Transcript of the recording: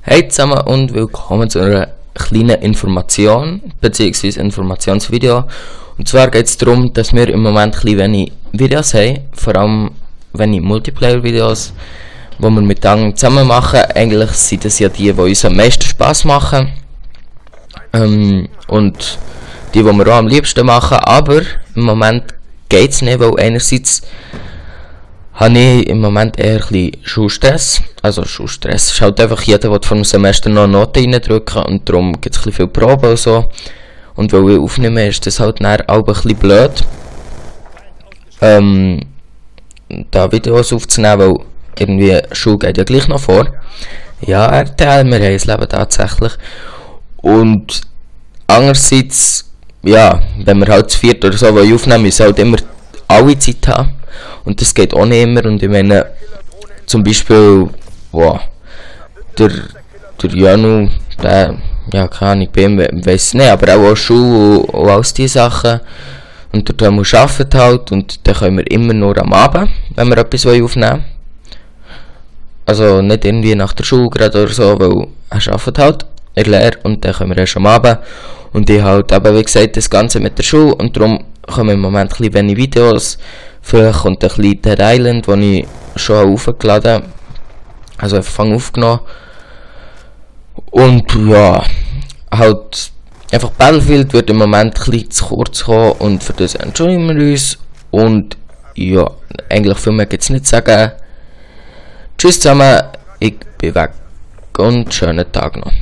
Hey zusammen und willkommen zu einer kleinen Information bzw. Informationsvideo. Und zwar geht es darum, dass wir im Moment ein bisschen wenig Videos haben, vor allem wenig Multiplayer-Videos, die wir miteinander zusammen machen. Eigentlich sind das ja die uns am meisten Spaß machen und die wir auch am liebsten machen, aber im Moment geht es nicht, weil einerseits habe ich im Moment eher ein bisschen Schulstress. Also Schulstress ist halt einfach jeder, der vor dem Semester noch eine Note reindrücken und darum gibt es ein bisschen viele Proben und so. Und weil ich aufnehme, ist das halt dann auch ein bisschen blöd, da Videos aufzunehmen, weil irgendwie Schule geht ja gleich noch vor. Ja, RTL, wir haben das Leben tatsächlich. Und andererseits, ja, wenn wir halt zu viert oder so aufnehmen, müssen wir halt immer alle Zeit haben. Und das geht auch nicht immer. Und ich meine, zum Beispiel, wow, der Janu, der, ja, keine Ahnung, bei ihm weiss nicht, aber auch Schule und all diese Sachen. Und der muss arbeiten halt, und dann können wir immer nur am Abend, wenn wir etwas aufnehmen wollen. Also nicht irgendwie nach der Schule gerade oder so, weil er arbeitet halt in der Lehre und dann können wir erst am Abend. Und ich halt eben, wie gesagt, das Ganze mit der Schule, und darum kommen im Moment ein bisschen wenig Videos. Vielleicht kommt ein bisschen Dead Island, den ich schon aufgeladen habe. Also einfach aufgenommen. Und ja, halt einfach Battlefield wird im Moment ein bisschen zu kurz kommen, und für das entschuldigen wir uns. Und ja, eigentlich viel mehr gibt es nicht zu sagen. Tschüss zusammen, ich bin weg und schönen Tag noch.